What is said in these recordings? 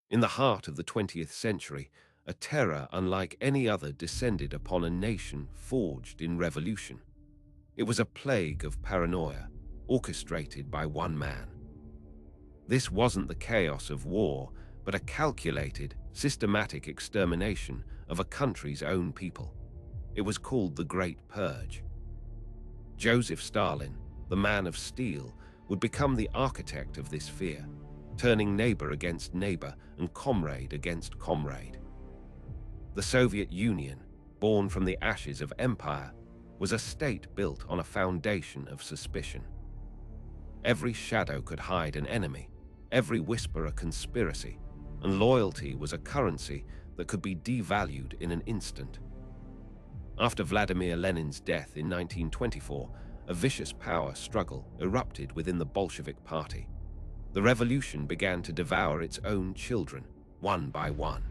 In the heart of the 20th century, a terror unlike any other descended upon a nation forged in revolution. It was a plague of paranoia, orchestrated by one man. This wasn't the chaos of war, but a calculated, systematic extermination of a country's own people. It was called the Great Purge. Joseph Stalin, the man of steel, would become the architect of this fear, turning neighbor against neighbor and comrade against comrade. The Soviet Union, born from the ashes of empire, was a state built on a foundation of suspicion. Every shadow could hide an enemy, every whisper a conspiracy, and loyalty was a currency that could be devalued in an instant. After Vladimir Lenin's death in 1924, a vicious power struggle erupted within the Bolshevik Party. The revolution began to devour its own children, one by one.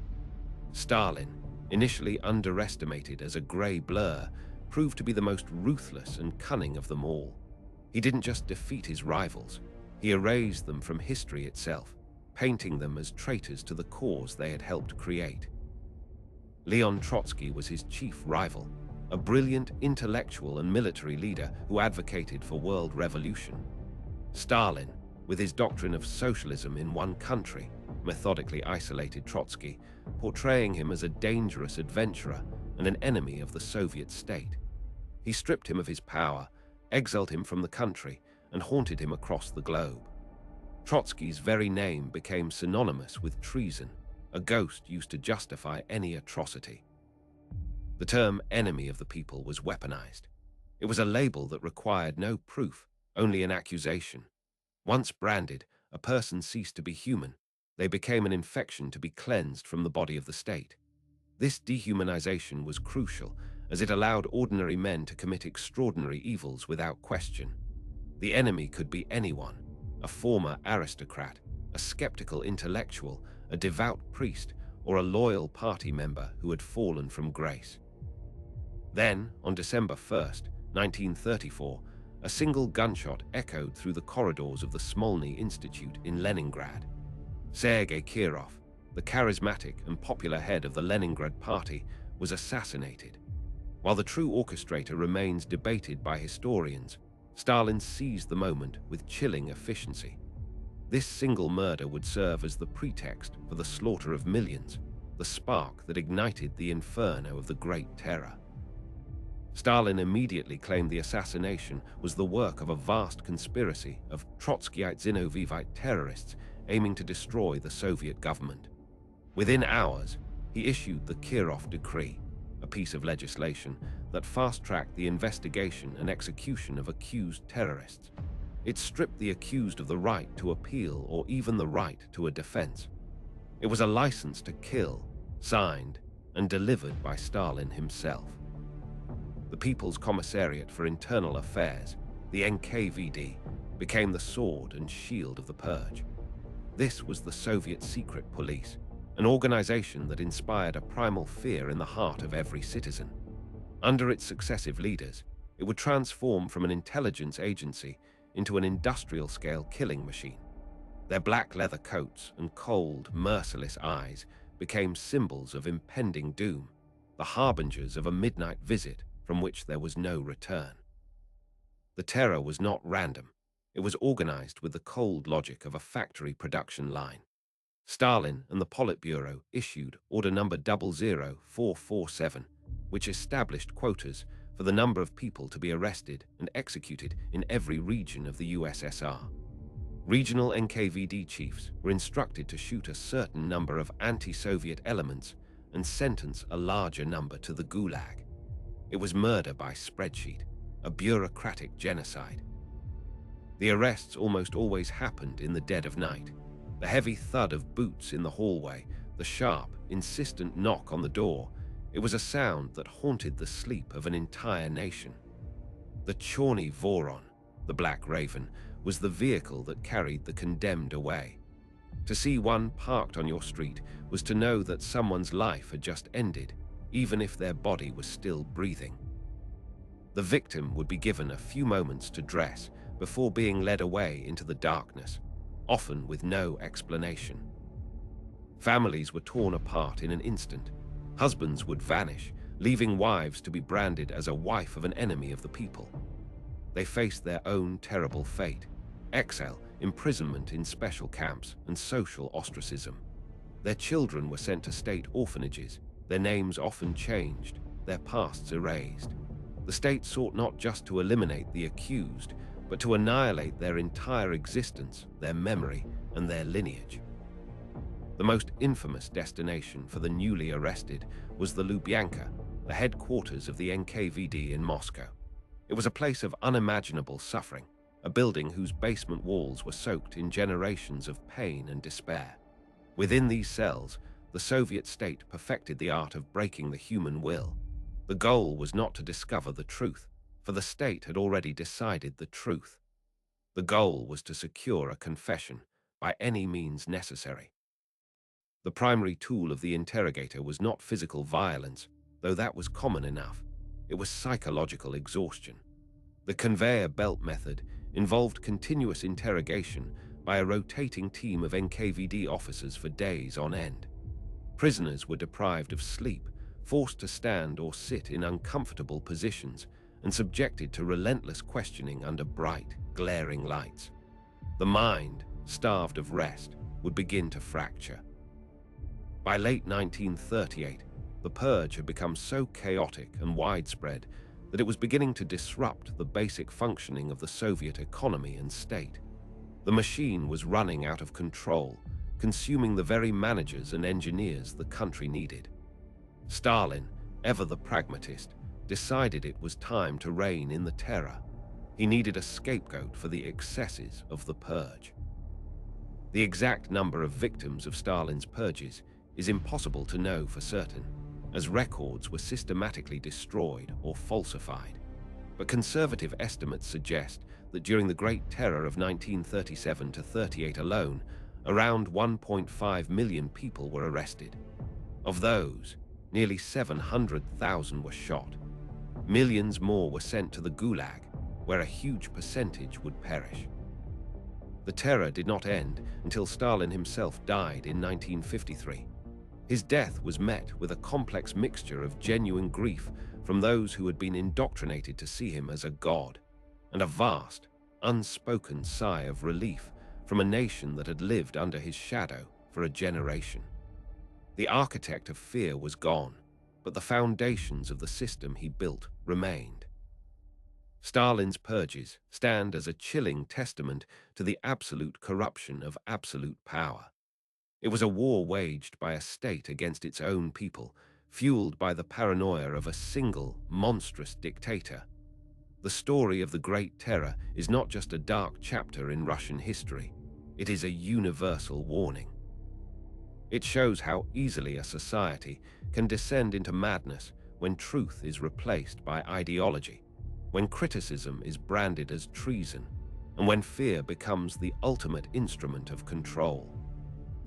Stalin, initially underestimated as a grey blur, proved to be the most ruthless and cunning of them all. He didn't just defeat his rivals, he erased them from history itself, painting them as traitors to the cause they had helped create. Leon Trotsky was his chief rival, a brilliant intellectual and military leader who advocated for world revolution. Stalin, with his doctrine of socialism in one country, methodically isolated Trotsky, portraying him as a dangerous adventurer and an enemy of the Soviet state. He stripped him of his power, exiled him from the country, and haunted him across the globe. Trotsky's very name became synonymous with treason, a ghost used to justify any atrocity. The term enemy of the people was weaponized. It was a label that required no proof, only an accusation. Once branded, a person ceased to be human. They became an infection to be cleansed from the body of the state. This dehumanization was crucial, as it allowed ordinary men to commit extraordinary evils without question. The enemy could be anyone, a former aristocrat, a skeptical intellectual, a devout priest, or a loyal party member who had fallen from grace. Then, on December 1st, 1934, a single gunshot echoed through the corridors of the Smolny Institute in Leningrad. Sergei Kirov, the charismatic and popular head of the Leningrad Party, was assassinated. While the true orchestrator remains debated by historians, Stalin seized the moment with chilling efficiency. This single murder would serve as the pretext for the slaughter of millions, the spark that ignited the inferno of the Great Terror. Stalin immediately claimed the assassination was the work of a vast conspiracy of Trotskyite Zinovivite terrorists aiming to destroy the Soviet government. Within hours, he issued the Kirov Decree, a piece of legislation that fast-tracked the investigation and execution of accused terrorists. It stripped the accused of the right to appeal or even the right to a defense. It was a license to kill, signed and delivered by Stalin himself. The People's Commissariat for Internal Affairs, the NKVD, became the sword and shield of the Purge. This was the Soviet secret police, an organization that inspired a primal fear in the heart of every citizen. Under its successive leaders, it would transform from an intelligence agency into an industrial-scale killing machine. Their black leather coats and cold, merciless eyes became symbols of impending doom, the harbingers of a midnight visit from which there was no return. The terror was not random. It was organized with the cold logic of a factory production line. Stalin and the Politburo issued Order Number 00447, which established quotas for the number of people to be arrested and executed in every region of the USSR. Regional NKVD chiefs were instructed to shoot a certain number of anti-Soviet elements and sentence a larger number to the Gulag. It was murder by spreadsheet, a bureaucratic genocide. The arrests almost always happened in the dead of night. The heavy thud of boots in the hallway, the sharp, insistent knock on the door, it was a sound that haunted the sleep of an entire nation. The Chorny Voron, the Black Raven, was the vehicle that carried the condemned away. To see one parked on your street was to know that someone's life had just ended, even if their body was still breathing. The victim would be given a few moments to dress before being led away into the darkness, often with no explanation. Families were torn apart in an instant. Husbands would vanish, leaving wives to be branded as a wife of an enemy of the people. They faced their own terrible fate: exile, imprisonment in special camps, and social ostracism. Their children were sent to state orphanages, their names often changed, their pasts erased. The state sought not just to eliminate the accused, but to annihilate their entire existence, their memory, and their lineage. The most infamous destination for the newly arrested was the Lubyanka, the headquarters of the NKVD in Moscow. It was a place of unimaginable suffering, a building whose basement walls were soaked in generations of pain and despair. Within these cells, the Soviet state perfected the art of breaking the human will. The goal was not to discover the truth, for the state had already decided the truth. The goal was to secure a confession by any means necessary. The primary tool of the interrogator was not physical violence, though that was common enough. It was psychological exhaustion. The conveyor belt method involved continuous interrogation by a rotating team of NKVD officers for days on end. Prisoners were deprived of sleep, forced to stand or sit in uncomfortable positions, and subjected to relentless questioning under bright, glaring lights. The mind, starved of rest, would begin to fracture. By late 1938, the Purge had become so chaotic and widespread that it was beginning to disrupt the basic functioning of the Soviet economy and state. The machine was running out of control, consuming the very managers and engineers the country needed. Stalin, ever the pragmatist, decided it was time to rein in the terror. He needed a scapegoat for the excesses of the Purge. The exact number of victims of Stalin's purges is impossible to know for certain, as records were systematically destroyed or falsified. But conservative estimates suggest that during the Great Terror of 1937 to 38 alone, around 1.5 million people were arrested. Of those, nearly 700,000 were shot. Millions more were sent to the Gulag, where a huge percentage would perish. The terror did not end until Stalin himself died in 1953. His death was met with a complex mixture of genuine grief from those who had been indoctrinated to see him as a god, and a vast, unspoken sigh of relief from a nation that had lived under his shadow for a generation. The architect of fear was gone, but the foundations of the system he built remained. Stalin's purges stand as a chilling testament to the absolute corruption of absolute power. It was a war waged by a state against its own people, fueled by the paranoia of a single, monstrous dictator. The story of the Great Terror is not just a dark chapter in Russian history. It is a universal warning. It shows how easily a society can descend into madness when truth is replaced by ideology, when criticism is branded as treason, and when fear becomes the ultimate instrument of control.